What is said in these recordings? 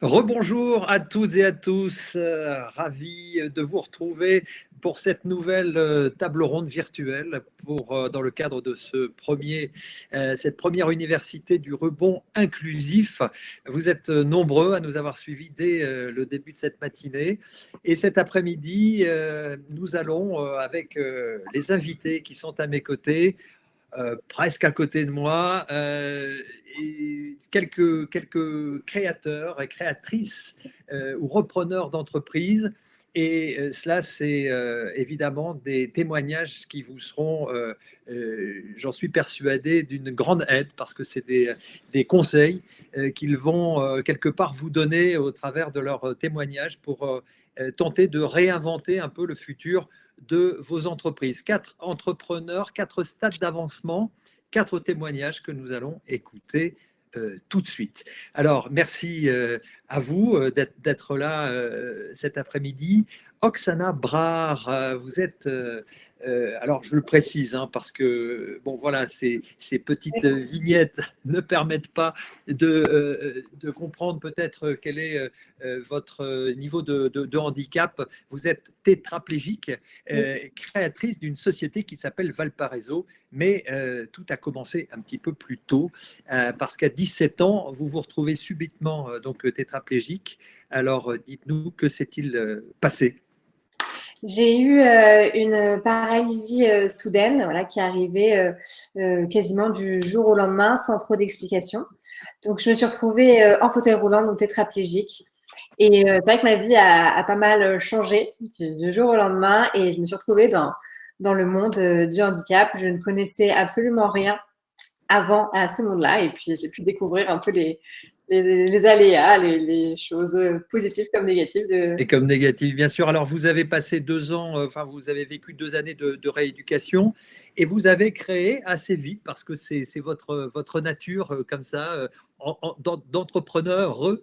Rebonjour à toutes et à tous, ravi de vous retrouver pour cette nouvelle table ronde virtuelle dans le cadre de cette première université du rebond inclusif. Vous êtes nombreux à nous avoir suivis dès le début de cette matinée et cet après-midi, nous allons avec les invités qui sont à mes côtés, presque à côté de moi, et quelques créateurs et créatrices ou repreneurs d'entreprises. Et cela, c'est évidemment des témoignages qui vous seront, j'en suis persuadé, d'une grande aide parce que c'est des conseils qu'ils vont quelque part vous donner au travers de leurs témoignages pour tenter de réinventer un peu le futur de vos entreprises. 4 entrepreneurs, 4 stades d'avancement, 4 témoignages que nous allons écouter tout de suite. Alors, merci à vous d'être là cet après-midi. Oksana Brar, vous êtes, alors je le précise, hein, parce que bon, voilà, ces petites vignettes ne permettent pas de comprendre peut-être quel est votre niveau de handicap. Vous êtes tétraplégique, créatrice d'une société qui s'appelle Valparaiso, mais tout a commencé un petit peu plus tôt, parce qu'à 17 ans, vous vous retrouvez subitement donc tétraplégique. Alors, dites-nous, que s'est-il passé? J'ai eu une paralysie soudaine, voilà, qui est arrivée quasiment du jour au lendemain, sans trop d'explications. Donc, je me suis retrouvée en fauteuil roulant, donc tétraplégique. Et c'est vrai que ma vie a pas mal changé du jour au lendemain, et je me suis retrouvée dans le monde du handicap. Je ne connaissais absolument rien avant à ce monde-là, et puis j'ai pu découvrir un peu les aléas, les choses positives comme négatives Et comme négatif, bien sûr. Alors, vous avez passé 2 ans, enfin, vous avez vécu 2 années de rééducation et vous avez créé assez vite, parce que c'est votre nature comme ça, d'entrepreneur,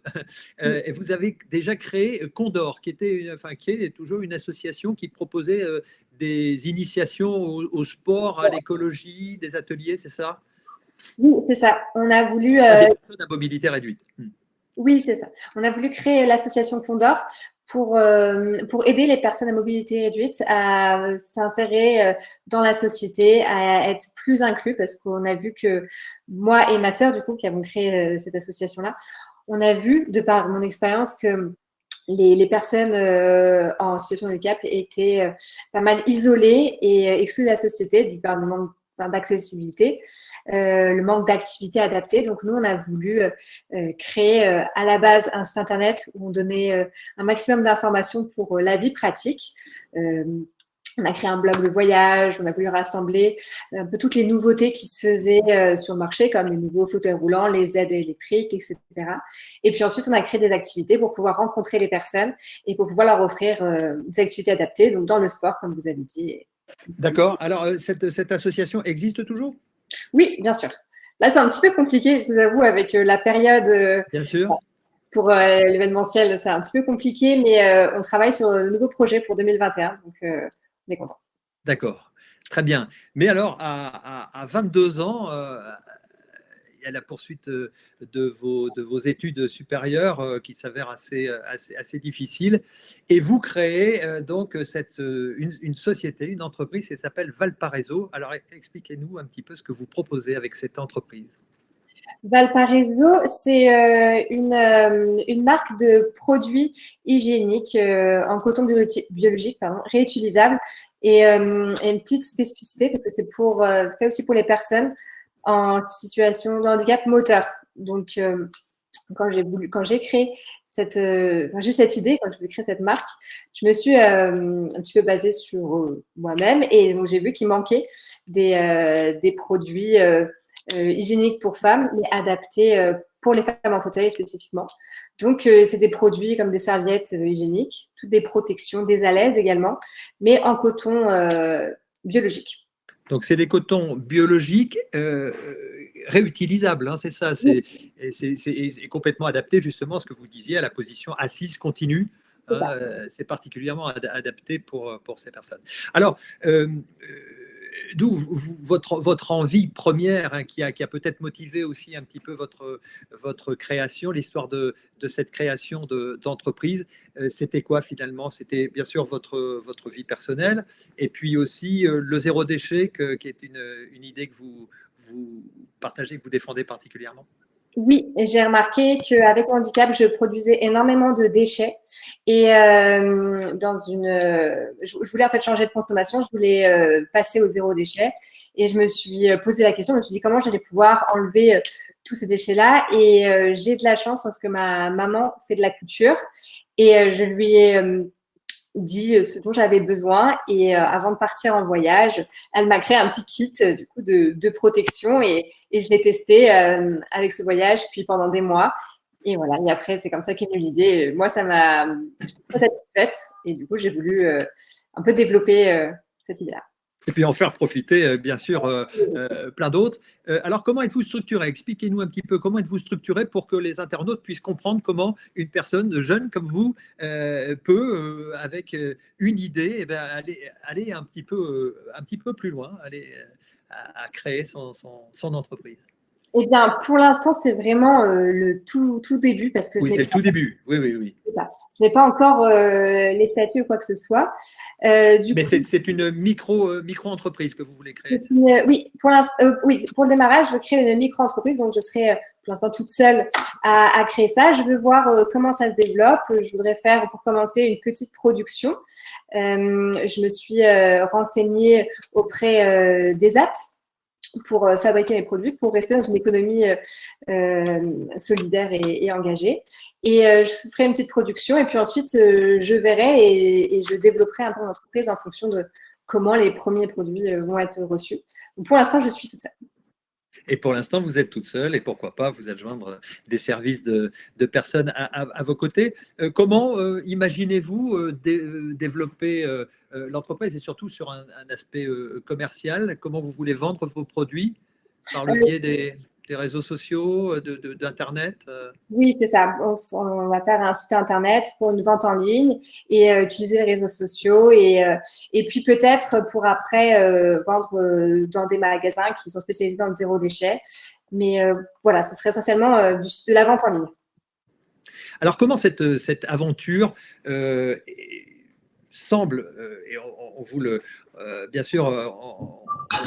et vous avez déjà créé Condor, qui est toujours une association qui proposait des initiations au sport, à l'écologie, des ateliers, c'est ça? Oui, c'est ça. On a voulu, À des personnes à mobilité réduite. oui, c'est ça. On a voulu créer l'association Condor pour aider les personnes à mobilité réduite à s'insérer dans la société, à être plus inclus, parce qu'on a vu que moi et ma sœur, du coup, qui avons créé cette association-là, on a vu, de par mon expérience, que les personnes en situation de handicap étaient pas mal isolées et exclues de la société du par le manque d'accessibilité, le manque d'activités adaptées. Donc, nous, on a voulu créer à la base un site internet où on donnait un maximum d'informations pour la vie pratique. On a créé un blog de voyage, on a voulu rassembler un peu toutes les nouveautés qui se faisaient sur le marché, comme les nouveaux fauteuils roulants, les aides électriques, etc. Et puis ensuite, on a créé des activités pour pouvoir rencontrer les personnes et pour pouvoir leur offrir des activités adaptées, donc dans le sport, comme vous avez dit. D'accord. Alors, cette association existe toujours? Oui, bien sûr. Là, c'est un petit peu compliqué, je vous avoue, avec la période Bien sûr. pour l'événementiel, c'est un petit peu compliqué, mais on travaille sur de nouveaux projets pour 2021, donc on est content. D'accord, très bien. Mais alors, à 22 ans, il y a la poursuite de vos études supérieures qui s'avèrent assez difficiles. Et vous créez donc une société, une entreprise qui s'appelle Valparaiso. Alors, expliquez-nous un petit peu ce que vous proposez avec cette entreprise. Valparaiso, c'est une marque de produits hygiéniques en coton biologique, pardon, réutilisable. Et une petite spécificité, parce que c'est fait aussi pour les personnes en situation de handicap moteur. Donc, quand j'ai créé j'ai eu cette idée, quand j'ai voulu créer cette marque, je me suis un petit peu basée sur moi-même, et donc j'ai vu qu'il manquait des produits hygiéniques pour femmes, mais adaptés pour les femmes en fauteuil spécifiquement. Donc, c'est des produits comme des serviettes hygiéniques, toutes des protections, des alaises également, mais en coton biologique. Donc, c'est des cotons biologiques réutilisables, hein, c'est ça. C'est complètement adapté justement à ce que vous disiez, à la position assise continue. C'est particulièrement adapté pour ces personnes. Alors, d'où votre envie première, hein, qui a peut-être motivé aussi un petit peu votre création, l'histoire de cette création d'entreprise. C'était quoi finalement? C'était bien sûr votre vie personnelle et puis aussi le zéro déchet, qui est une idée que vous partagez, que vous défendez particulièrement. Oui, j'ai remarqué qu'avec mon handicap, je produisais énormément de déchets et je voulais en fait changer de consommation, je voulais passer au zéro déchet et je me suis posé la question, je me suis dit comment j'allais pouvoir enlever tous ces déchets-là et j'ai de la chance parce que ma maman fait de la couture et je lui ai dit ce dont j'avais besoin et avant de partir en voyage, elle m'a créé un petit kit du coup de protection et je l'ai testé avec ce voyage puis pendant des mois et voilà et après c'est comme ça qu'est venue l'idée. Moi j'étais très satisfaite et du coup j'ai voulu un peu développer cette idée-là. Et puis en faire profiter, bien sûr, plein d'autres. Alors, comment êtes-vous structuré? Expliquez-nous un petit peu comment êtes-vous structuré pour que les internautes puissent comprendre comment une personne jeune comme vous peut, avec une idée, eh ben, aller un petit peu plus loin, aller à créer son entreprise. Eh bien, pour l'instant, c'est vraiment le tout début parce que je Oui, n'ai c'est le tout début. Oui, oui, oui. je n'ai pas encore les statuts ou quoi que ce soit. Mais c'est une micro-entreprise que vous voulez créer. Oui, oui, pour le démarrage, je veux créer une micro-entreprise, donc je serai pour l'instant toute seule à créer ça. Je veux voir comment ça se développe. Je voudrais faire, pour commencer, une petite production. Je me suis renseignée auprès des AT pour fabriquer mes produits, pour rester dans une économie solidaire et engagée. Et je ferai une petite production et puis ensuite, je verrai et je développerai un peu mon entreprise en fonction de comment les premiers produits vont être reçus. Donc, pour l'instant, je suis toute seule. Et pour l'instant, vous êtes toute seule et pourquoi pas vous adjoindre des services de personnes à vos côtés. Comment imaginez-vous développer l'entreprise et surtout sur un aspect commercial? Comment vous voulez vendre vos produits? Par le biais des réseaux sociaux, d'Internet? Oui, c'est ça. On va faire un site internet pour une vente en ligne et utiliser les réseaux sociaux et puis peut-être pour après vendre dans des magasins qui sont spécialisés dans le zéro déchet. Mais voilà, ce serait essentiellement de la vente en ligne. Alors, comment cette aventure semble, et on vous le, bien sûr,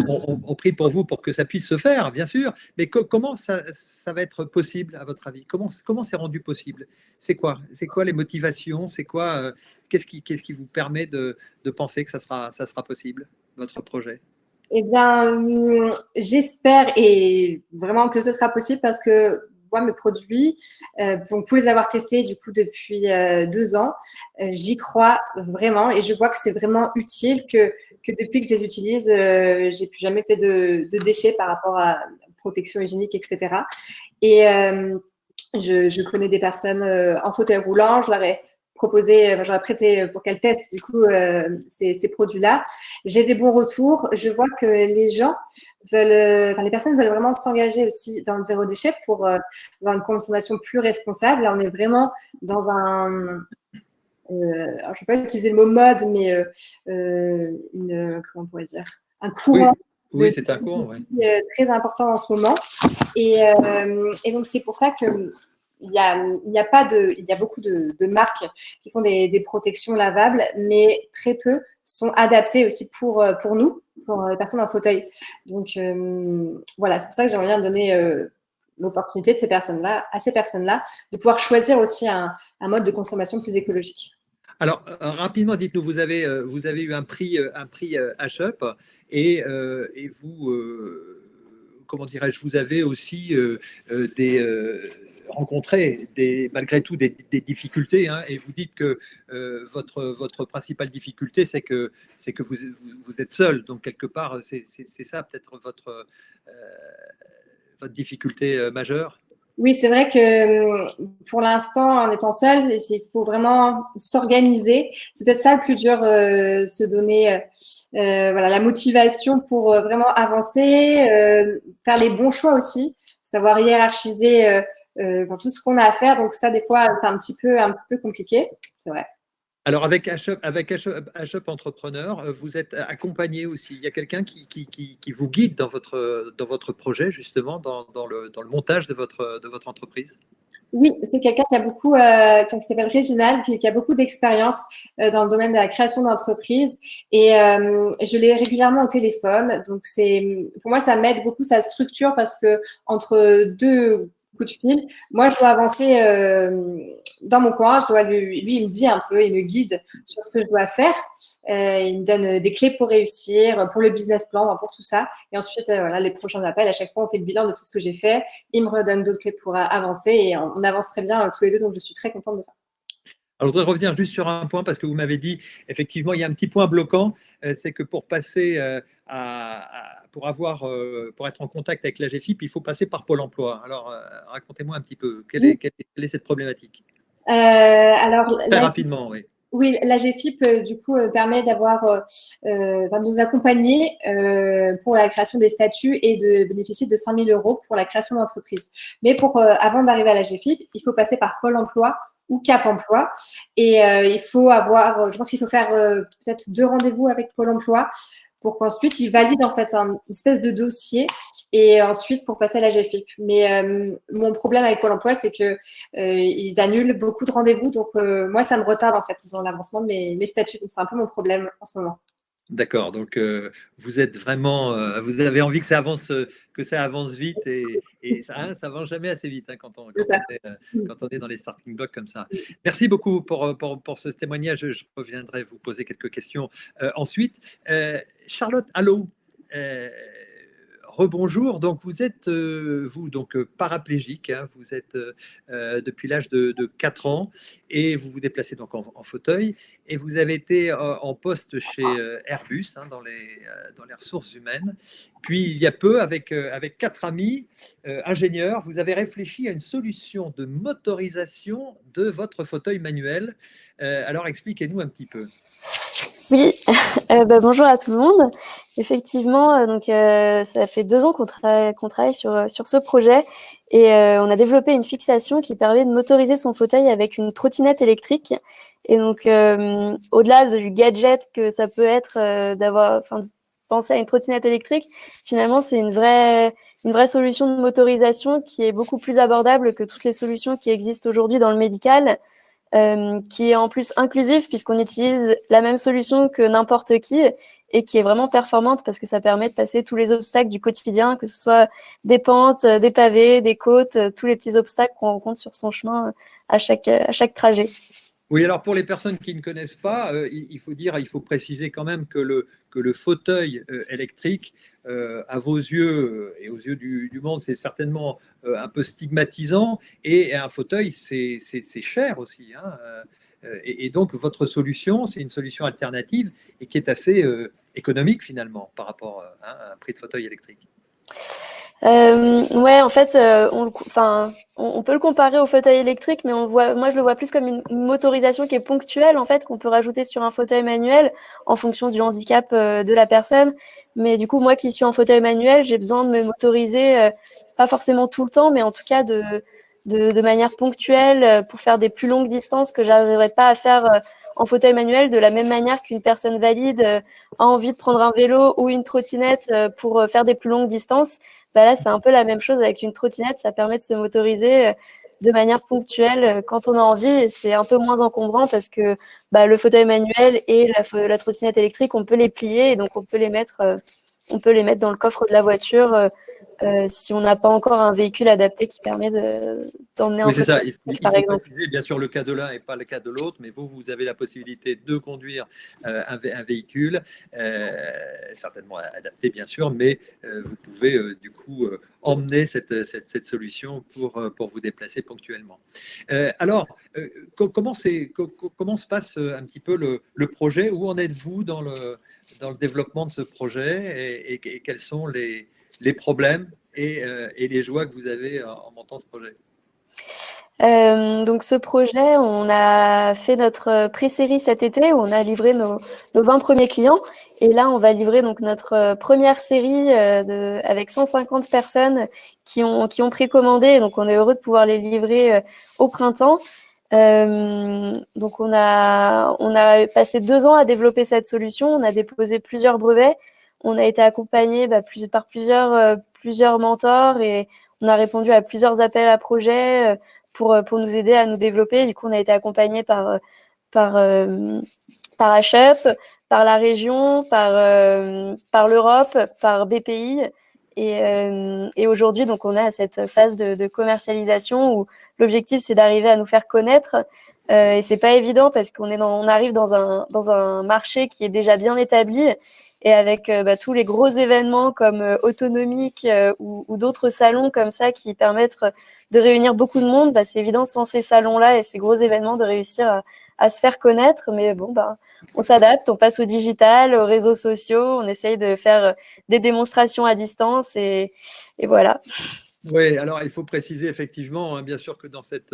on prie pour vous pour que ça puisse se faire, bien sûr, mais comment ça va être possible à votre avis? Comment c'est rendu possible? C'est quoi les motivations? C'est quoi, qu'est-ce qui vous permet de penser que ça sera possible, votre projet? Eh bien, j'espère et vraiment que ce sera possible parce que moi, mes produits, pour les avoir testés du coup depuis 2 ans, j'y crois vraiment et je vois que c'est vraiment utile que depuis que je les utilise, j'ai plus jamais fait de déchets par rapport à protection hygiénique, etc. Et je connais des personnes en fauteuil roulant, je leur ai proposé, j'aurais prêté pour qu'elles testent du coup ces produits-là. J'ai des bons retours. Je vois que les gens veulent, les personnes veulent vraiment s'engager aussi dans le zéro déchet pour avoir une consommation plus responsable. Là, on est vraiment dans un, alors je ne vais pas utiliser le mot mode, mais comment on pourrait dire, un courant. Oui, c'est un courant, oui. Très important en ce moment. Et donc, c'est pour ça que il y a beaucoup de marques qui font des protections lavables, mais très peu sont adaptées aussi pour nous, pour les personnes en fauteuil. Donc, voilà, c'est pour ça que j'aimerais bien donner l'opportunité de à ces personnes-là, de pouvoir choisir aussi un mode de consommation plus écologique. Alors, rapidement, dites-nous, vous avez eu un prix H-Up et vous, comment dirais-je, vous avez aussi rencontré malgré tout des difficultés, hein, et vous dites que votre principale difficulté, c'est que vous êtes seul. Donc, quelque part, c'est ça peut-être votre difficulté majeure. Oui, c'est vrai que pour l'instant, en étant seul, il faut vraiment s'organiser. C'est peut-être ça le plus dur, se donner voilà, la motivation pour vraiment avancer, faire les bons choix aussi, savoir hiérarchiser tout ce qu'on a à faire. Donc ça, des fois, c'est un petit peu compliqué, c'est vrai. Alors, avec H-Up Entrepreneur, vous êtes accompagné aussi. Il y a quelqu'un qui vous guide dans votre projet, justement, dans le montage de votre entreprise? Oui, c'est quelqu'un qui a beaucoup, qui s'appelle Réginald, qui a beaucoup d'expérience dans le domaine de la création d'entreprise. Et je l'ai régulièrement au téléphone. Donc, pour moi, ça m'aide beaucoup, sa structure, parce que entre deux coups de fil, moi, je dois avancer dans mon coin. Lui, il me dit un peu, il me guide sur ce que je dois faire. Il me donne des clés pour réussir, pour le business plan, pour tout ça. Et ensuite, voilà, les prochains appels, à chaque fois, on fait le bilan de tout ce que j'ai fait. Il me redonne d'autres clés pour avancer et on avance très bien tous les deux, donc je suis très contente de ça. Alors, je voudrais revenir juste sur un point parce que vous m'avez dit, effectivement, il y a un petit point bloquant, c'est que pour passer pour être en contact avec la GFIP, il faut passer par Pôle emploi. Alors, racontez-moi un petit peu, quelle est cette problématique? Alors, Très rapidement, oui. oui, la GFIP, du coup, permet de nous accompagner pour la création des statuts et de bénéficier de 5 000 € pour la création d'entreprise. Mais avant d'arriver à la GFIP, il faut passer par Pôle emploi ou Cap emploi. Et je pense qu'il faut faire peut-être 2 rendez-vous avec Pôle emploi pour qu'ensuite ils valident en fait une espèce de dossier et ensuite pour passer à la GFIP. Mais mon problème avec Pôle emploi, c'est que ils annulent beaucoup de rendez-vous, donc moi ça me retarde en fait dans l'avancement de mes statuts. Donc c'est un peu mon problème en ce moment. D'accord, donc vous êtes vraiment, vous avez envie que ça avance vite et ça avance jamais assez vite hein, quand on est dans les starting blocks comme ça. Merci beaucoup pour ce témoignage. Je reviendrai vous poser quelques questions ensuite. Charlotte, allô. Rebonjour. Donc vous êtes paraplégique. Hein, vous êtes depuis l'âge de 4 ans et vous vous déplacez donc en fauteuil. Et vous avez été en poste chez Airbus hein, dans les ressources humaines. Puis il y a peu, avec 4 amis ingénieurs, vous avez réfléchi à une solution de motorisation de votre fauteuil manuel. Alors expliquez-nous un petit peu. Oui, bonjour à tout le monde. Effectivement, ça fait 2 ans qu'on travaille sur ce projet et on a développé une fixation qui permet de motoriser son fauteuil avec une trottinette électrique. Et donc, au-delà du gadget que ça peut être de penser à une trottinette électrique, finalement, c'est une vraie solution de motorisation qui est beaucoup plus abordable que toutes les solutions qui existent aujourd'hui dans le médical. Qui est en plus inclusive puisqu'on utilise la même solution que n'importe qui et qui est vraiment performante parce que ça permet de passer tous les obstacles du quotidien, que ce soit des pentes, des pavés, des côtes, tous les petits obstacles qu'on rencontre sur son chemin à chaque trajet. Oui, alors pour les personnes qui ne connaissent pas, il faut préciser quand même que le fauteuil électrique, à vos yeux et aux yeux du monde, c'est certainement un peu stigmatisant. Et un fauteuil, c'est cher aussi. Hein, et donc, votre solution, c'est une solution alternative et qui est assez économique finalement par rapport à un prix de fauteuil électrique. Ouais, en fait, on peut le comparer au fauteuil électrique, mais moi je le vois plus comme une motorisation qui est ponctuelle, en fait, qu'on peut rajouter sur un fauteuil manuel en fonction du handicap de la personne. Mais du coup, moi qui suis en fauteuil manuel, j'ai besoin de me motoriser, pas forcément tout le temps, mais en tout cas de manière ponctuelle pour faire des plus longues distances que j'arriverais pas à faire en fauteuil manuel, de la même manière qu'une personne valide a envie de prendre un vélo ou une trottinette pour faire des plus longues distances. Bah là, c'est un peu la même chose avec une trottinette. Ça permet de se motoriser de manière ponctuelle quand on a envie. Et c'est un peu moins encombrant parce que le fauteuil manuel et la trottinette électrique, on peut les plier et donc on peut les mettre dans le coffre de la voiture si on n'a pas encore un véhicule adapté qui permet d'emmener un oui, c'est ça. fauteuil, Il par faut exemple. préciser, bien sûr, le cas de l'un et pas le cas de l'autre, mais vous avez la possibilité de conduire un véhicule, certainement adapté, bien sûr, mais vous pouvez du coup emmener cette solution pour vous déplacer ponctuellement. Alors, comment se passe un petit peu le projet? Où en êtes-vous dans le développement de ce projet et quels sont les problèmes et les joies que vous avez en montant ce projet? Donc ce projet, on a fait notre pré-série cet été où on a livré nos 20 premiers clients. Et là, on va livrer donc notre première série avec 150 personnes qui ont précommandé. Donc on est heureux de pouvoir les livrer au printemps. Donc on a passé 2 ans à développer cette solution. On a déposé plusieurs brevets. On a été accompagné par plusieurs mentors et on a répondu à plusieurs appels à projets pour nous aider à nous développer. Du coup, on a été accompagné par HUP, par la région, par l'Europe, par BPI. Et aujourd'hui, donc, on est à cette phase de commercialisation où l'objectif, c'est d'arriver à nous faire connaître. Et c'est pas évident parce on arrive dans un marché qui est déjà bien établi et avec tous les gros événements comme Autonomique ou d'autres salons comme ça qui permettent de réunir beaucoup de monde. C'est évident sans ces salons-là et ces gros événements de réussir à se faire connaître. Mais bon, on s'adapte, on passe au digital, aux réseaux sociaux, on essaye de faire des démonstrations à distance et voilà. Oui, alors il faut préciser effectivement, bien sûr que dans cette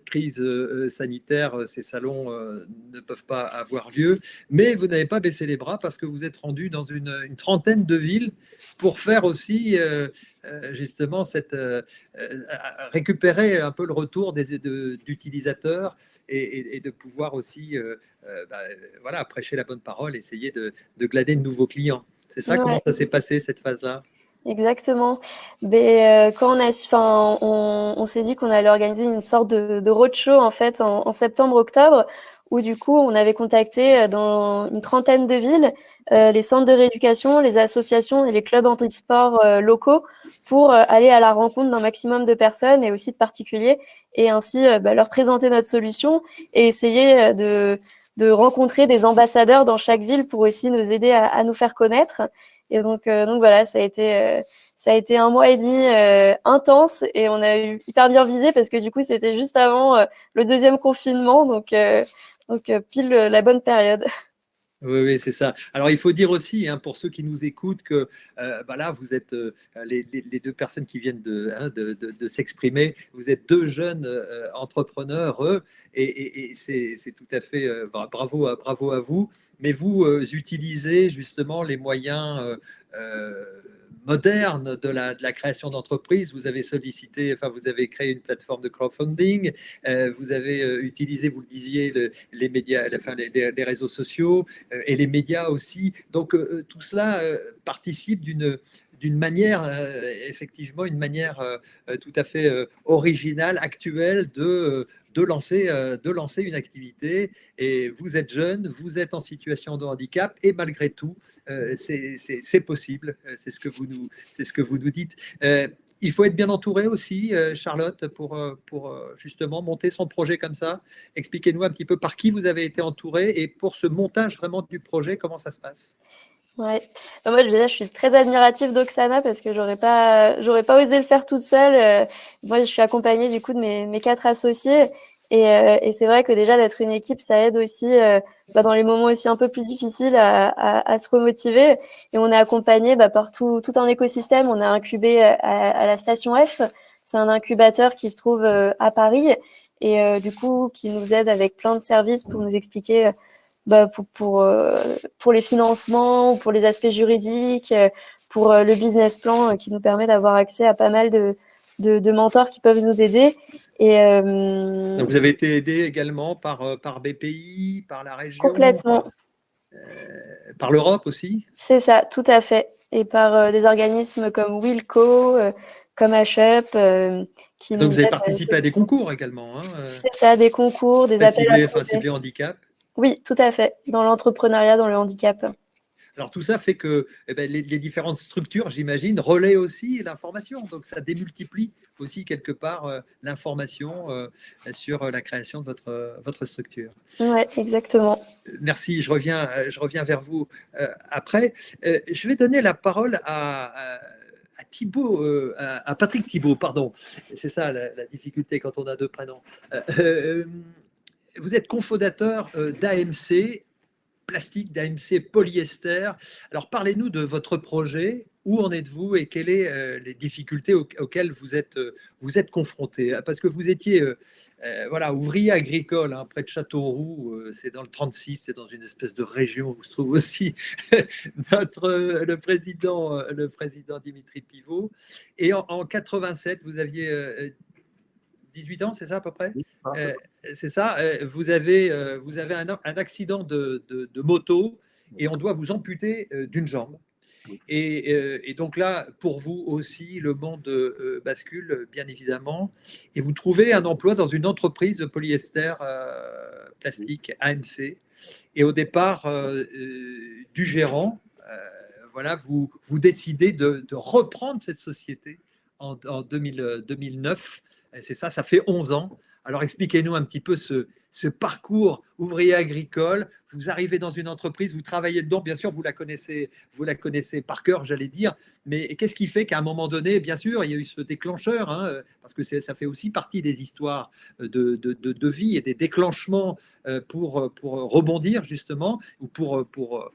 crise sanitaire, ces salons ne peuvent pas avoir lieu, mais vous n'avez pas baissé les bras parce que vous êtes rendu dans une trentaine de villes pour faire aussi justement récupérer un peu le retour d'utilisateurs et de pouvoir aussi voilà, prêcher la bonne parole, essayer de glaner de nouveaux clients. C'est ça, comment ça s'est passé cette phase-là? Exactement. Mais quand on s'est dit qu'on allait organiser une sorte de roadshow en fait en septembre-octobre, où du coup on avait contacté dans une trentaine de villes les centres de rééducation, les associations et les clubs anti-sport locaux pour aller à la rencontre d'un maximum de personnes et aussi de particuliers et ainsi leur présenter notre solution et essayer de rencontrer des ambassadeurs dans chaque ville pour aussi nous aider à nous faire connaître. Et donc voilà, ça a été 1 mois et demi intense et on a eu hyper bien visé parce que du coup c'était juste avant le 2e confinement, donc pile la bonne période. Oui, c'est ça. Alors, il faut dire aussi, pour ceux qui nous écoutent, que là, vous êtes les 2 personnes qui viennent de s'exprimer. Vous êtes 2 jeunes entrepreneurs, et c'est tout à fait bravo à vous. Mais vous utilisez justement les moyens moderne de la création d'entreprise. Vous avez vous avez créé une plateforme de crowdfunding, vous avez utilisé, vous le disiez, les médias, les réseaux sociaux et les médias aussi. Donc tout cela participe d'une manière, effectivement, une manière tout à fait originale, actuelle de lancer une activité. Et vous êtes jeune, vous êtes en situation de handicap et malgré tout, c'est possible. C'est ce que vous nous dites. Il faut être bien entouré aussi, Charlotte, pour justement monter son projet comme ça. Expliquez-nous un petit peu par qui vous avez été entouré et pour ce montage vraiment du projet, comment ça se passe? Ouais. Moi, déjà, je suis très admirative d'Oksana parce que j'aurais pas osé le faire toute seule. Moi, je suis accompagnée du coup de mes 4 associés. Et c'est vrai que déjà d'être une équipe, ça aide aussi dans les moments aussi un peu plus difficiles à se remotiver. Et on est accompagné par tout un écosystème. On est incubé à la Station F. C'est un incubateur qui se trouve à Paris et du coup qui nous aide avec plein de services pour nous expliquer pour les financements, pour les aspects juridiques, pour le business plan qui nous permet d'avoir accès à pas mal de mentors qui peuvent nous aider. Et donc vous avez été aidé également par BPI, par la région, complètement. Par l'Europe aussi? C'est ça, tout à fait. Et par des organismes comme Wilco, comme HUP, qui donc nous vous avez aident. participé à des concours également, C'est ça, des concours, des appels à projets. Ciblé handicap. Oui, tout à fait, dans l'entrepreneuriat, dans le handicap. Alors tout ça fait que les différentes structures, j'imagine, relaient aussi l'information. Donc ça démultiplie aussi quelque part l'information sur la création de votre structure. Oui, exactement. Merci, je reviens vers vous après. Je vais donner la parole à Thibaut, à Patrick Thibaut, pardon. C'est ça la difficulté quand on a 2 prénoms. Vous êtes cofondateur d'AMC Plastique, d'AMC Polyester. Alors parlez-nous de votre projet, où en êtes-vous et quelles sont les difficultés auxquelles vous êtes confronté? Parce que vous étiez ouvrier agricole près de Châteauroux, c'est dans le 36, c'est dans une espèce de région où se trouve aussi le président Dimitri Pivot. Et en 87, vous aviez 18 ans, c'est ça à peu près? c'est ça, vous avez un accident de moto et on doit vous amputer d'une jambe. Oui. Et donc là, pour vous aussi, le monde bascule, bien évidemment. Et vous trouvez un emploi dans une entreprise de polyester plastique, AMC. Et au départ du gérant, voilà, vous décidez de reprendre cette société en 2009. C'est ça, ça fait 11 ans. Alors expliquez-nous un petit peu ce parcours ouvrier agricole. Vous arrivez dans une entreprise, vous travaillez dedans, bien sûr, vous la connaissez par cœur, j'allais dire. Mais qu'est-ce qui fait qu'à un moment donné, bien sûr, il y a eu ce déclencheur, hein, parce que ça fait aussi partie des histoires de vie et des déclenchements pour rebondir justement ou pour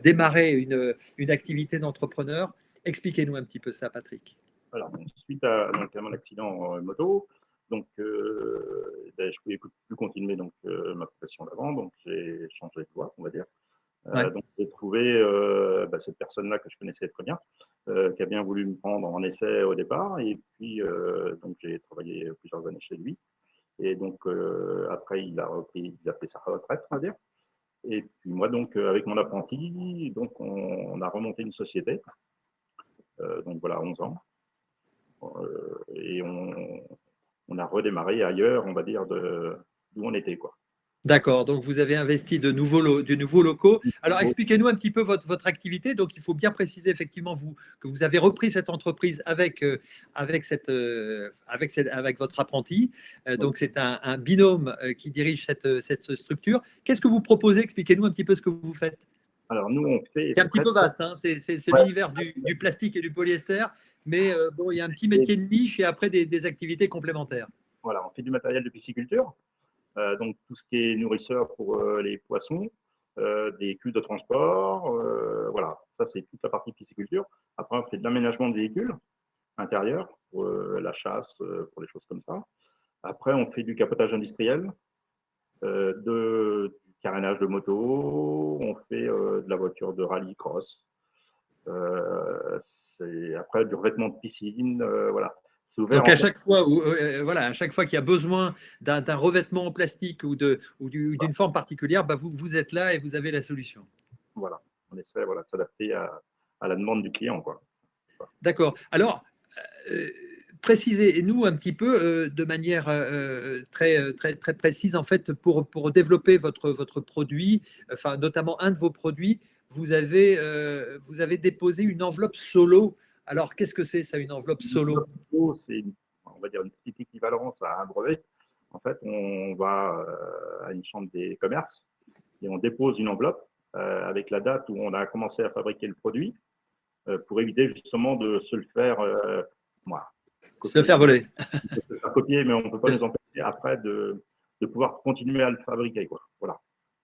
démarrer une activité d'entrepreneur. Expliquez-nous un petit peu ça, Patrick. Alors, suite à mon accident moto, donc je ne pouvais plus continuer ma profession d'avant, donc j'ai changé de voie, on va dire. Ouais. Donc j'ai trouvé cette personne-là que je connaissais très bien, qui a bien voulu me prendre en essai au départ, et puis donc j'ai travaillé plusieurs années chez lui. Et donc après il a fait sa retraite, on va dire. Et puis moi donc avec mon apprenti, donc on a remonté une société, donc voilà 11 ans. Et on a redémarré ailleurs, on va dire, d'où on était, quoi. D'accord, donc vous avez investi de nouveaux locaux. Alors expliquez-nous un petit peu votre activité. Donc il faut bien préciser effectivement que vous avez repris cette entreprise avec votre apprenti. Donc c'est un binôme qui dirige cette structure. Qu'est-ce que vous proposez? Expliquez-nous un petit peu ce que vous faites. Alors nous on fait… C'est un petit peu vaste, hein, c'est l'univers du plastique et du polyester, mais bon, il y a un petit métier de niche et après des activités complémentaires. Voilà, on fait du matériel de pisciculture. Donc tout ce qui est nourrisseur pour les poissons, des cuves de transport, voilà, ça c'est toute la partie pisciculture. Après on fait de l'aménagement de véhicules intérieurs pour la chasse, pour les choses comme ça. Après on fait du capotage industriel, du carénage de moto, on fait de la voiture de rallye cross. Après du revêtement de piscine, voilà. Donc à chaque fois, à chaque fois qu'il y a besoin d'un revêtement en plastique ou d'une forme particulière, bah vous êtes là et vous avez la solution. Voilà, on essaie de s'adapter à la demande du client, quoi. D'accord. Alors, précisez-nous un petit peu de manière très précise, en fait, pour développer votre produit, enfin notamment un de vos produits, vous avez déposé une enveloppe solo. Alors, qu'est-ce que c'est ça, une enveloppe solo? C'est, on va dire, une petite équivalence à un brevet. En fait, on va à une chambre des commerces et on dépose une enveloppe avec la date où on a commencé à fabriquer le produit pour éviter justement de se le faire se le faire voler. Se le faire copier, mais on ne peut pas nous empêcher après de pouvoir continuer à le fabriquer, quoi. Voilà,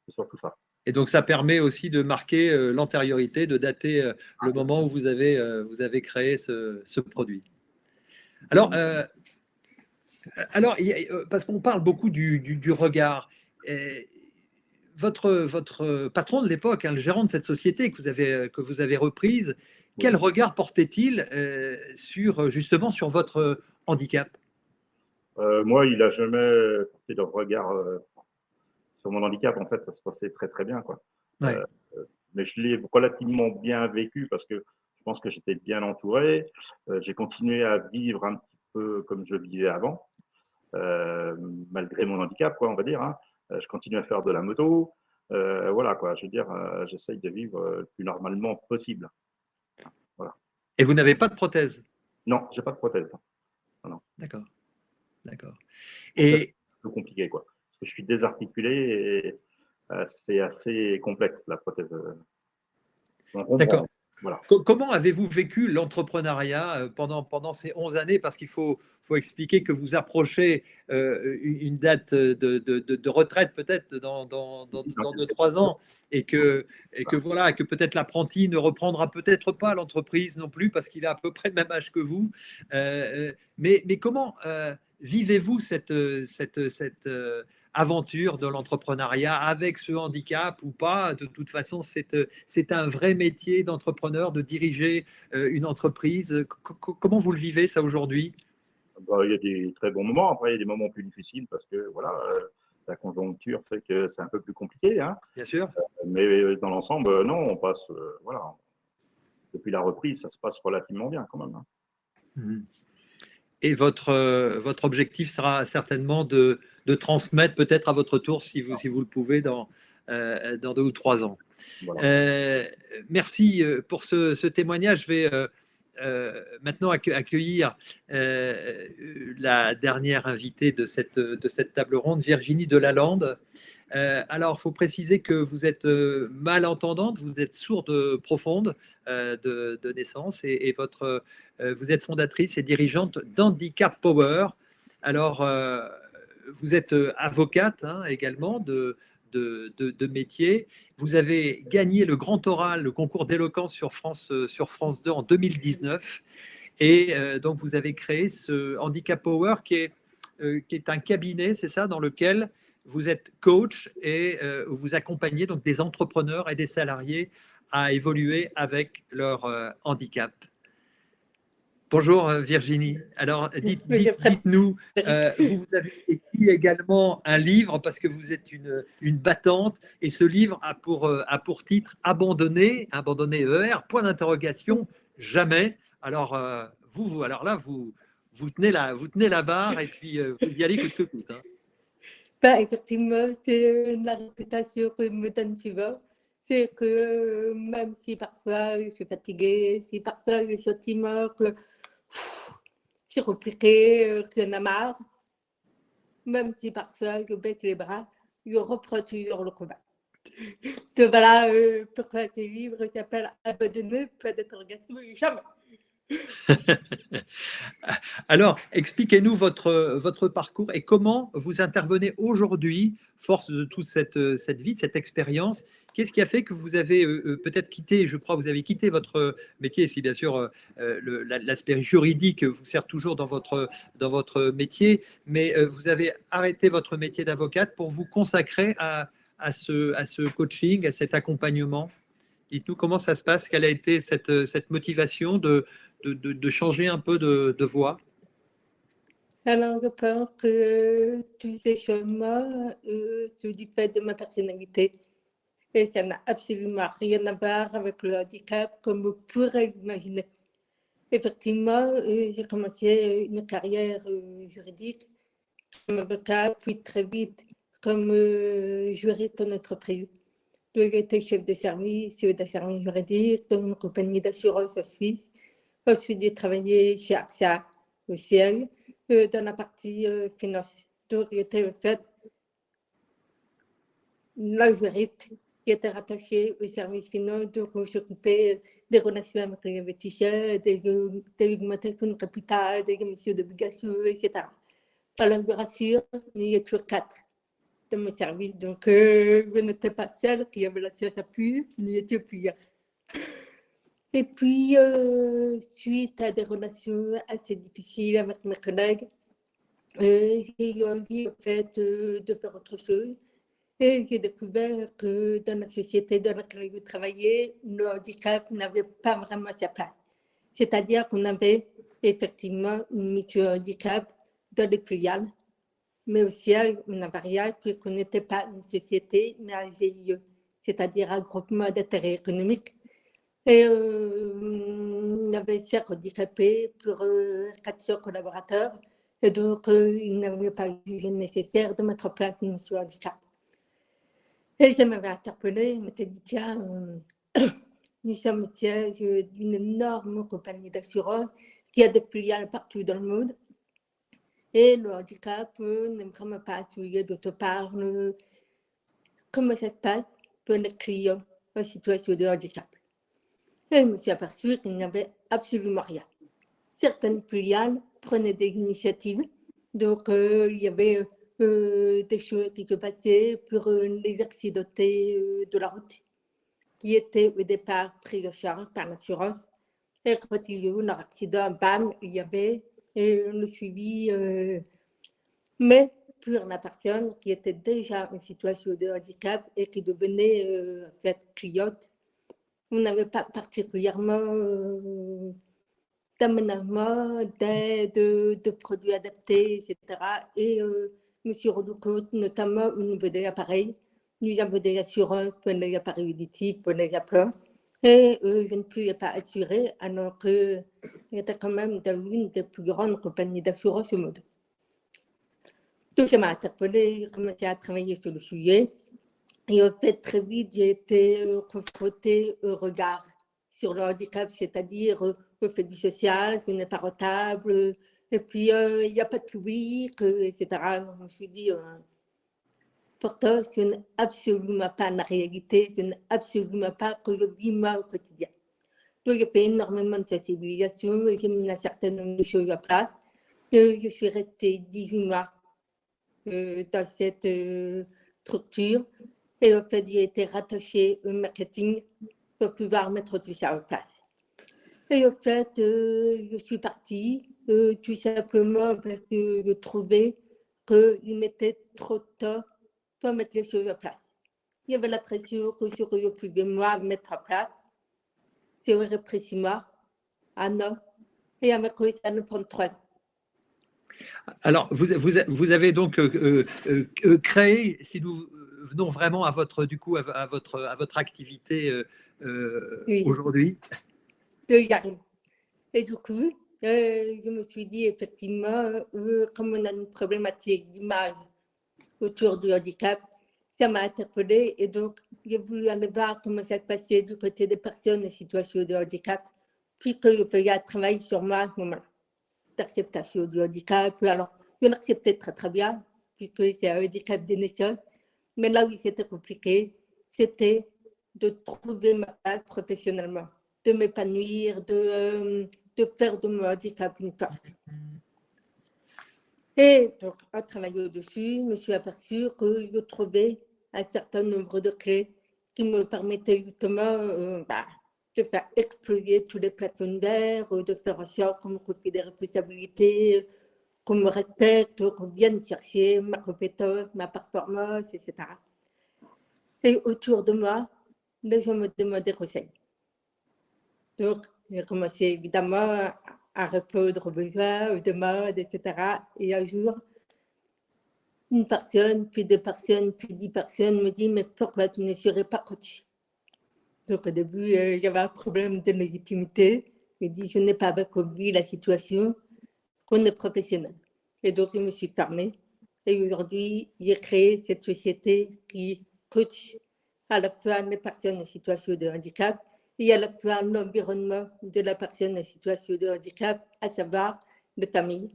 c'est surtout ça. Et donc, ça permet aussi de marquer l'antériorité, de dater le moment où vous avez créé ce produit. Alors, parce qu'on parle beaucoup du regard, votre patron de l'époque, hein, le gérant de cette société que vous avez reprise, quel regard portait-il justement sur votre handicap? Moi, il n'a jamais porté de regard sur mon handicap. En fait, ça se passait très très bien, quoi. Ouais. Mais je l'ai relativement bien vécu parce que je pense que j'étais bien entouré. J'ai continué à vivre un petit peu comme je vivais avant, malgré mon handicap, quoi, on va dire, hein. Je continue à faire de la moto. Voilà, quoi. Je veux dire, j'essaye de vivre le plus normalement possible. Voilà. Et vous n'avez pas de prothèse? Non, j'ai pas de prothèse. Non. D'accord. D'accord. Et c'est un peu compliqué, quoi. Parce que je suis désarticulé et c'est assez complexe, la prothèse. D'accord. Voilà. Comment avez-vous vécu l'entrepreneuriat pendant ces 11 années? Parce qu'il faut expliquer que vous approchez une date de retraite peut-être dans 2-3 ans et que peut-être l'apprenti ne reprendra peut-être pas l'entreprise non plus parce qu'il a à peu près le même âge que vous. Mais comment vivez-vous cette aventure de l'entrepreneuriat avec ce handicap ou pas? De toute façon, c'est un vrai métier d'entrepreneur, de diriger une entreprise. Comment vous le vivez ça aujourd'hui? Il y a des très bons moments. Après, il y a des moments plus difficiles parce que voilà, la conjoncture fait que c'est un peu plus compliqué. Hein. Bien sûr. Mais dans l'ensemble, non, on passe. Voilà. Depuis la reprise, ça se passe relativement bien quand même. Hein. Mhm. Et votre objectif sera certainement de transmettre peut-être à votre tour, si vous le pouvez, dans 2 ou 3 ans. Voilà. Merci pour ce témoignage. Je vais maintenant accueillir la dernière invitée de cette table ronde, Virginie Delalande. Alors, il faut préciser que vous êtes malentendante, vous êtes sourde profonde de naissance et vous êtes fondatrice et dirigeante d'Handicap Power. Alors, vous êtes avocate hein, également de métier. Vous avez gagné le grand oral, le concours d'éloquence sur France 2 en 2019. Et donc, vous avez créé ce Handicap Power qui est un cabinet, c'est ça, dans lequel vous êtes coach et vous accompagnez donc des entrepreneurs et des salariés à évoluer avec leur handicap. Bonjour Virginie. Alors dites-nous, vous avez écrit également un livre parce que vous êtes une battante et ce livre a pour titre Abandonner ER, point d'interrogation, jamais. Alors alors là, vous tenez la barre et puis vous y allez coûte que coûte. Hein. Effectivement, c'est la réputation que me donne souvent. C'est que même si parfois je suis fatiguée, si parfois j'ai le sentiment que je suis compliquée, que j'en ai marre, même si parfois je baisse les bras, je reprends toujours le combat. Donc voilà pourquoi ce livre s'appelle Abandonner, point d'interrogation, jamais. Alors, expliquez-nous votre parcours et comment vous intervenez aujourd'hui, force de toute cette vie, de cette expérience. Qu'est-ce qui a fait que vous avez peut-être quitté, je crois, vous avez quitté votre métier, si bien sûr l'aspect juridique vous sert toujours dans votre métier, mais vous avez arrêté votre métier d'avocate pour vous consacrer à ce coaching, à cet accompagnement. Dites-nous comment ça se passe, quelle a été cette motivation de changer un peu de voie. Alors, je pense que tous ces changements sont du fait de ma personnalité. Et ça n'a absolument rien à voir avec le handicap, comme vous pourrez l'imaginer. Effectivement, j'ai commencé une carrière juridique comme avocat, puis très vite comme juriste en entreprise. Donc, j'ai été chef de service juridique dans une compagnie d'assurance en Suisse. Ensuite, j'ai travaillé chez AXA au ciel, dans la partie finance. Donc, j'étais en fait la juriste qui était rattachée au service finance, donc on s'occupait des relations avec les investisseurs, des augmentations de capital, des émissions d'obligations, etc. Alors, je rassure, il y a toujours 4 dans mon service, donc je n'étais pas seule qui avait la science à plus, il y était plusieurs. Et puis, suite à des relations assez difficiles avec mes collègues, j'ai eu envie en fait, de faire autre chose. Et j'ai découvert que dans la société dans laquelle je travaillais, le handicap n'avait pas vraiment sa place. C'est-à-dire qu'on avait effectivement une mission handicap dans les filiales, mais aussi on avait rien puisqu'on n'était pas une société, mais un GIE, c'est-à-dire un groupement d'intérêt économique. Et on avait 5 handicapés pour 400 collaborateurs. Et donc, il n'avait pas jugé nécessaire de mettre en place une mission handicap. Et ça m'avait interpellée, je m'étais dit, tiens, nous sommes au siège d'une énorme compagnie d'assurance qui a des filiales partout dans le monde. Et le handicap n'est vraiment pas un sujet dont on parle. Comment ça se passe pour les clients en situation de handicap? Et je me suis aperçue qu'il n'y avait absolument rien. Certaines filiales prenaient des initiatives. Donc, il y avait des choses qui se passaient pour les accidentés de la route, qui étaient au départ pris en charge par l'assurance. Et quand il y a eu leur accident, bam, il y avait le suivi. Mais pour la personne qui était déjà en situation de handicap et qui devenait en fait cliente, on n'avait pas particulièrement d'aménagement, d'aide, de produits adaptés, etc. Et je me suis rendu compte, notamment au niveau des appareils, nous avons des assurances pour les appareils auditifs, pour les appareils, et je ne pouvais pas assurer, alors que j'étais quand même dans l'une des plus grandes compagnies d'assurance au monde. Donc, ça m'a interpellée, j'ai commencé à travailler sur le sujet. Et en fait, très vite, j'ai été confrontée au regard sur le handicap, c'est-à-dire au fait du social, ce n'est pas rentable, et puis il n'y a pas de public, etc. Donc, je me suis dit, pourtant, ce n'est absolument pas la réalité, ce n'est absolument pas que je vis moi au quotidien. Donc, j'ai fait énormément de sensibilisation, j'ai mis un certain nombre de choses en place. Je suis restée 18 mois dans cette structure. Et en fait, j'ai été rattachée au marketing pour pouvoir mettre tout ça en place. Et en fait, je suis partie tout simplement parce que je trouvais qu'il m'était trop tôt pour mettre les choses en place. Il y avait la pression que ce que je pouvais moi mettre en place, ça aurait pris 6 mois, 1 an, et avec eux, ça nous prend 3 ans. Alors, vous avez donc créé, si nous venons vraiment à votre, du coup, à votre activité Oui. aujourd'hui. Et du coup, je me suis dit effectivement, comme on a une problématique d'image autour du handicap, ça m'a interpellée et donc j'ai voulu aller voir comment ça se passait du côté des personnes en situation de handicap, puis que je faisais un travail sur moi à ce moment-là, d'acceptation du handicap. Alors, je l'acceptais très très bien, puisque c'est un handicap de naissance, mais là où c'était compliqué, c'était de trouver ma place professionnellement, de m'épanouir, de faire de mon handicap une force. Et donc, en travaillant dessus, je me suis aperçue que je trouvais un certain nombre de clés qui me permettaient justement de faire exploser tous les plafonds d'air, de faire en sorte qu'on me confie des responsabilités, qu'on me respecte, qu'on vienne chercher ma compétence, ma performance, etc. Et autour de moi, les gens me demandaient conseil. Donc, j'ai commencé évidemment à répondre aux besoins, aux demandes, etc. Et un jour, une personne, puis 2 personnes, puis 10 personnes me disent « Mais pourquoi tu ne serais pas coach ?» Donc, au début, il y avait un problème de légitimité. Je dis « Je n'ai pas compris la situation, qu'on est professionnel. » Et donc, je me suis fermée. Et aujourd'hui, j'ai créé cette société qui coach à la fois les personnes en situation de handicap et à la fois l'environnement de la personne en situation de handicap, à savoir les familles.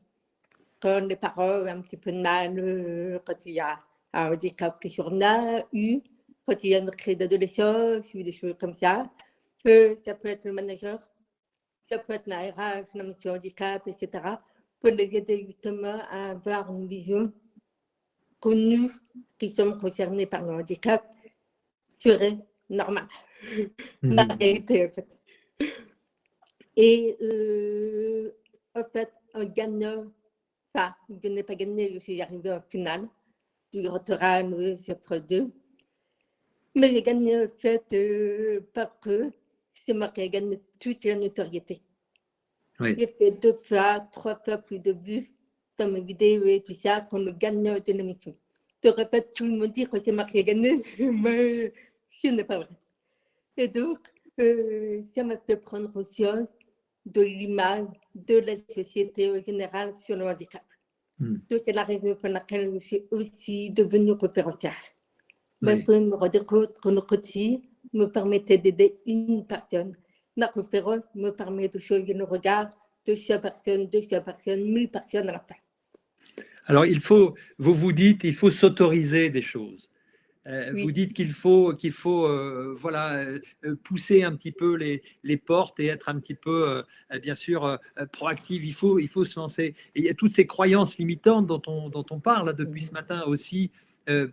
Quand les parents ont un petit peu de mal, quand il y a un handicap qui survient, quand il y a une crise d'adolescence ou des choses comme ça, ça peut être le manager, ça peut être la RH, la mission handicap, etc., pour les aider justement à avoir une vision que nous, qui sommes concernés par le handicap, serait normale. La réalité, en fait. Et en fait, en gagnant, enfin, je n'ai pas gagné, je suis arrivée en finale du Grand Oral sur 2. Mais j'ai gagné en fait parce que c'est moi qui ai gagné toute la notoriété. Oui. J'ai fait 2 fois, 3 fois plus de vues dans mes vidéos et tout ça qu'on le gagnant de l'émission. Je répète, tout le monde dit que c'est moi qui ai gagné, mais ce n'est pas vrai. Et donc, ça m'a fait prendre conscience de l'image de la société en général sur le handicap. Donc, c'est la raison pour laquelle je suis aussi devenue conférencière. Même pour me rendre compte que le coaching me permettait d'aider une personne. La conférence me permet de changer le regard de 100 personnes, 200 personnes, 1000 personnes à la fin. Alors, vous dites, il faut s'autoriser des choses. Oui. Vous dites qu'il faut voilà, pousser un petit peu les portes et être un petit peu, bien sûr, proactif. Il faut se lancer. Et il y a toutes ces croyances limitantes dont on parle depuis ce matin aussi.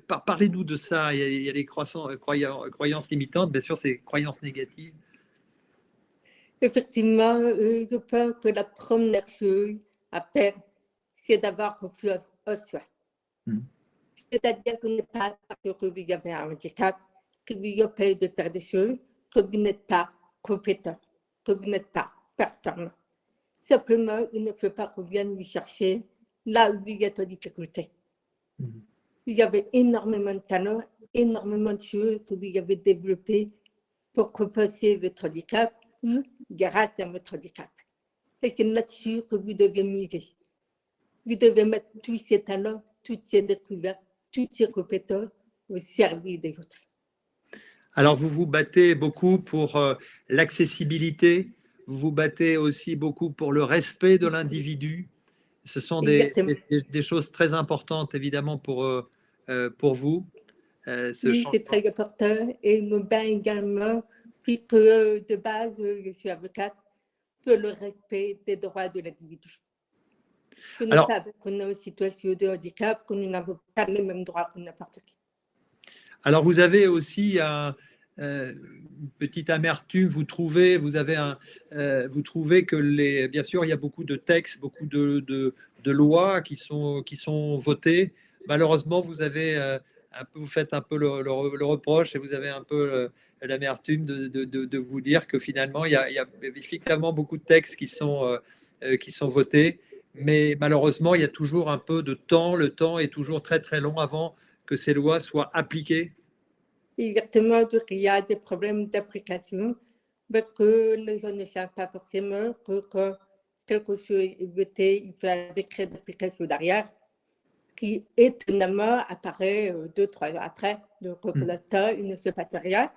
Parlez-nous de ça. Il y a les croyances limitantes, bien sûr, ces croyances négatives. Effectivement, je pense que la première chose à faire, c'est d'avoir confiance en soi. C'est-à-dire que vous n'êtes pas parce que vous avez un handicap, que vous empêche de faire des choses, que vous n'êtes pas compétent, que vous n'êtes pas performant. Simplement, il ne faut pas qu'on vienne lui chercher là où il y a de difficultés. Il y avait énormément de talents, énormément de choses que vous avez développées pour compenser votre handicap ou grâce à votre handicap. Et c'est là-dessus que vous devez miser. Vous devez mettre tous ces talents, toutes ces découvertes, toutes ces compétences au service des autres. Alors, vous vous battez beaucoup pour l'accessibilité, vous vous battez aussi beaucoup pour le respect de l'individu. Ce sont des choses très importantes, évidemment, pour vous. Oui, c'est très important. Et je me bats également, puisque de base, je suis avocate, pour le respect des droits de l'individu. Ce n'est pas avec une situation de handicap que nous n'avons pas les mêmes droits que n'importe qui. Alors, vous avez aussi une petite amertume, vous trouvez que bien sûr, il y a beaucoup de textes, beaucoup de lois qui sont votées. Malheureusement, vous faites un peu le reproche et vous avez un peu l'amertume de vous dire que finalement, il y a effectivement beaucoup de textes qui sont votés, mais malheureusement, il y a toujours un peu de temps. Le temps est toujours très très long avant que ces lois soient appliquées. Exactement, donc il y a des problèmes d'application, mais que les gens ne savent pas forcément que quand quelque chose est voté, il faut un décret d'application derrière, qui étonnamment apparaît 2-3 ans après. Donc pour l'instant, il ne se passe rien.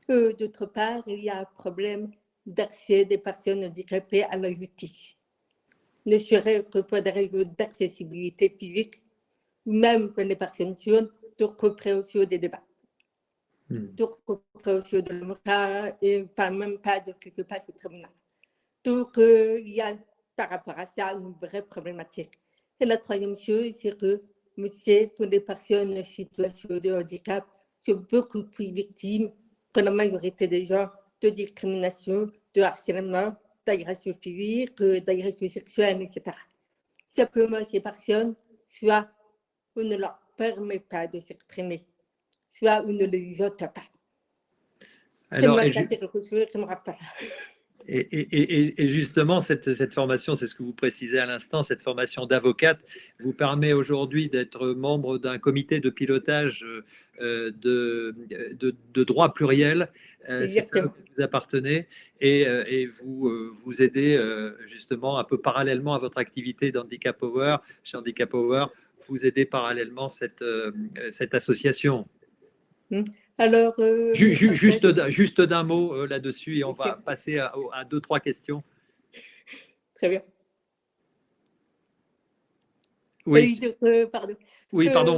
D'autre part, il y a un problème d'accès des personnes handicapées à la justice. Ne serait-ce que pour des règles d'accessibilité physique, même pour les personnes jeunes, de compréhension des débats. De compréhension de l'avocat et pas même pas de ce qui se passe au tribunal. Donc, il y a par rapport à ça une vraie problématique. Et la troisième chose, c'est que je sais que les personnes en situation de handicap sont beaucoup plus victimes que la majorité des gens de discrimination, de harcèlement, d'agression physique, d'agression sexuelle, etc. Simplement, ces personnes, soit on ne leur permet pas de s'exprimer, soit on ne les entend pas. Alors, ça, c'est quelque chose qui me rappelle. Et justement, cette formation, c'est ce que vous précisez à l'instant, cette formation d'avocate vous permet aujourd'hui d'être membre d'un comité de pilotage de droit pluriel. C'est ça que vous appartenez et vous aidez justement un peu parallèlement à votre activité d'Handicap Power, chez Handicap Power, vous aidez parallèlement cette association. Alors, juste d'un mot là-dessus et on va passer à 2-3 questions. Très bien. Oui, pardon.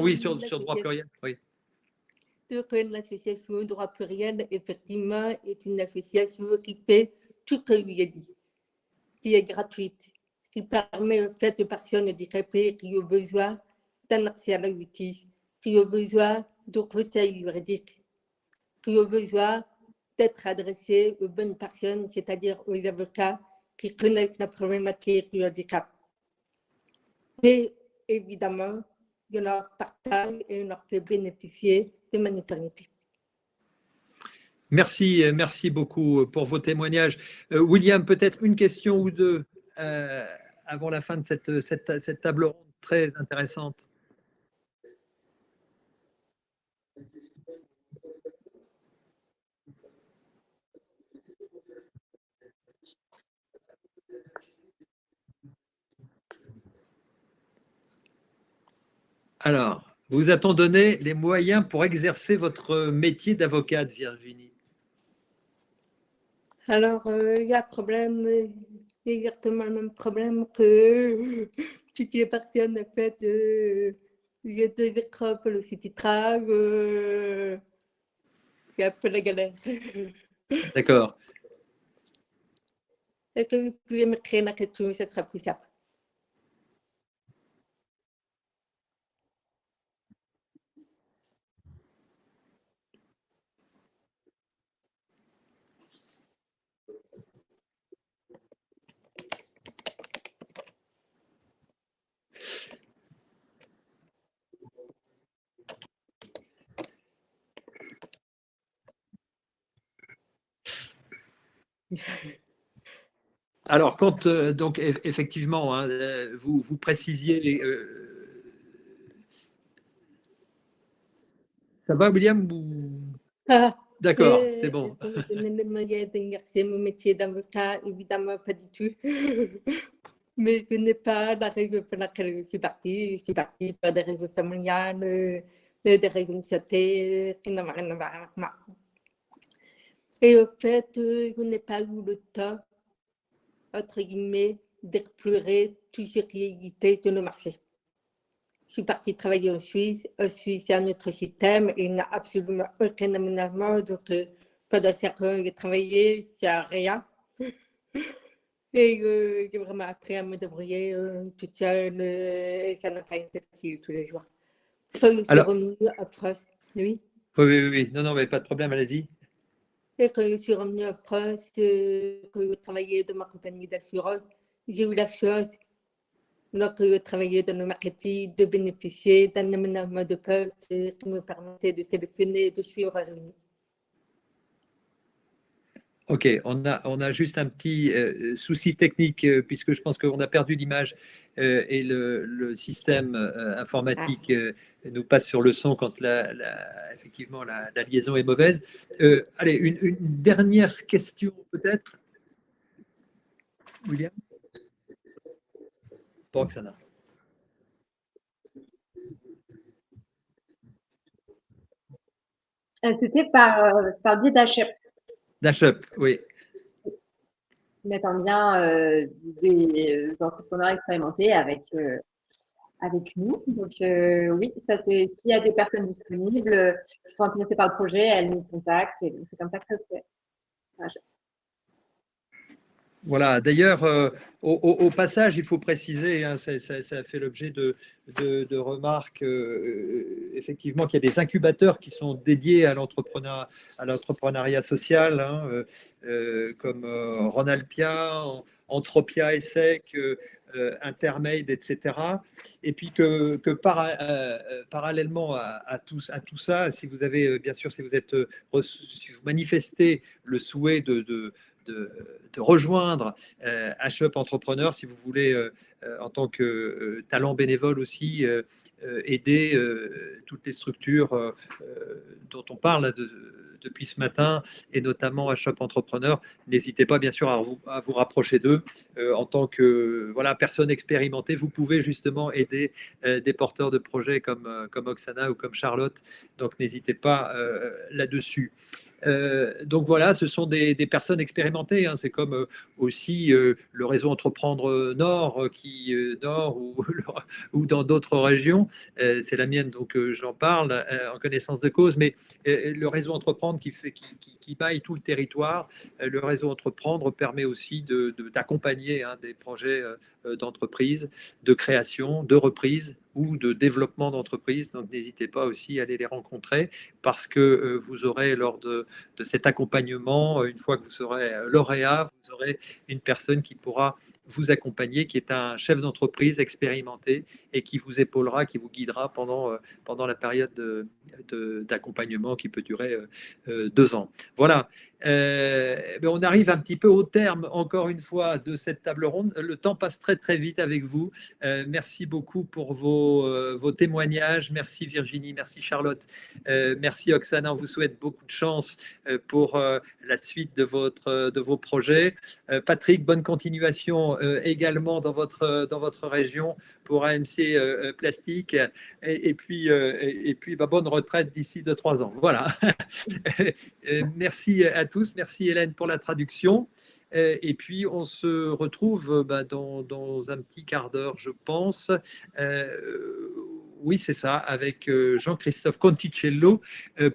Oui, sur droit pluriel. Oui. L'association droit pluriel, effectivement, est une association qui fait tout ce que je lui ai dit, qui est gratuite, qui permet aux fait aux personnes handicapées qui ont besoin d'un accès à la justice, qui ont besoin de conseils juridiques, qui ont besoin d'être adressés aux bonnes personnes, c'est-à-dire aux avocats qui connaissent la problématique du handicap. Mais évidemment, je leur partage et je leur fais bénéficier de ma notoriété. Merci beaucoup pour vos témoignages. William, peut-être une question ou deux avant la fin de cette table ronde très intéressante. Alors, vous a-t-on donné les moyens pour exercer votre métier d'avocate, Virginie? Alors, il y a exactement le même problème que toutes les personnes, en fait, il y a 2 écrans pour le sous-titrage, il y a un peu la galère. D'accord. Est-ce que vous pouvez me créer la question, ça sera plus simple. Alors, quand, donc, effectivement, hein, vous précisiez. Ça va, William Ah, D'accord, c'est bon. je n'ai même pas d'exercer mon métier d'avocat, évidemment pas du tout. Mais ce n'est pas la raison pour laquelle je suis partie. Je suis partie pour des raisons familiales, des raisons de santé, qui n'ont rien à voir avec moi. Et au fait, je n'ai pas eu le temps, entre guillemets, d'explorer tout ce qui existait sur le marché. Je suis partie travailler en Suisse. En Suisse, c'est un autre système. Il n'y a absolument aucun aménagement. Donc, pendant 5 ans, j'ai travaillé, c'est à rien. Et j'ai vraiment appris à me débrouiller toute seule. Et ça n'a pas été facile tous les jours. Quand je suis Alors, revenue en France, oui. oui. Non, mais pas de problème, allez-y. Et quand je suis revenue en France, quand je travaillais dans ma compagnie d'assurance, j'ai eu la chance, lorsque je travaillais dans le marketing, de bénéficier d'un aménagement de poste qui me permettait de téléphoner et de suivre la réunion. Ok, on a juste un petit souci technique puisque je pense qu'on a perdu l'image et le système informatique nous passe sur le son quand effectivement la liaison est mauvaise. Allez, une dernière question peut-être, William? Pour Oksana. C'était par biais d'HEP. D'HEP, oui. Mettre en lien des entrepreneurs expérimentés avec nous. Donc, oui, ça c'est s'il y a des personnes disponibles qui sont intéressées par le projet, elles nous contactent et c'est comme ça que ça se fait. Voilà, d'ailleurs, au passage, il faut préciser, hein, ça fait l'objet de remarques, effectivement, qu'il y a des incubateurs qui sont dédiés à l'entrepreneuriat social, hein, comme Ronalpia, Entropia ESSEC, Intermade, etc. Et puis que parallèlement à tout ça, si vous avez, bien sûr, si vous manifestez le souhait de rejoindre HUP Entrepreneur, si vous voulez, en tant que talent bénévole aussi, aider toutes les structures dont on parle depuis ce matin, et notamment HUP Entrepreneur. N'hésitez pas, bien sûr, à vous rapprocher d'eux. En tant que personne expérimentée, vous pouvez justement aider des porteurs de projets comme Oksana ou comme Charlotte. Donc, n'hésitez pas là-dessus. Donc voilà, ce sont des personnes expérimentées, hein. C'est comme aussi le réseau Entreprendre Nord, Nord ou dans d'autres régions. C'est la mienne, donc j'en parle en connaissance de cause. Mais le réseau Entreprendre qui maille tout le territoire, le réseau Entreprendre permet aussi d'accompagner des projets d'entreprise, de création, de reprise ou de développement d'entreprise. Donc n'hésitez pas aussi à aller les rencontrer parce que vous aurez lors de cet accompagnement, une fois que vous serez lauréat, vous aurez une personne qui pourra vous accompagner, qui est un chef d'entreprise expérimenté et qui vous épaulera, qui vous guidera pendant la période d'accompagnement qui peut durer 2 ans. Voilà. On arrive un petit peu au terme, encore une fois, de cette table ronde. Le temps passe très, très vite avec vous. Merci beaucoup pour vos témoignages. Merci Virginie, merci Charlotte, merci Oksana. On vous souhaite beaucoup de chance pour la suite de vos projets. Patrick, bonne continuation également dans votre région pour AMC Plastique. Et puis bonne retraite d'ici 2-3 ans. Voilà. Merci à tous. Merci Hélène pour la traduction. Et puis, on se retrouve dans un petit quart d'heure, je pense. Oui, c'est ça, avec Jean-Christophe Conticello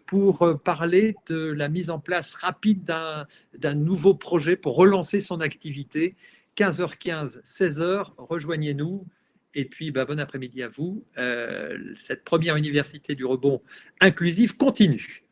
pour parler de la mise en place rapide d'un nouveau projet pour relancer son activité. 15h15, 16h, rejoignez-nous. Et puis, bon après-midi à vous. Cette première université du rebond inclusif continue.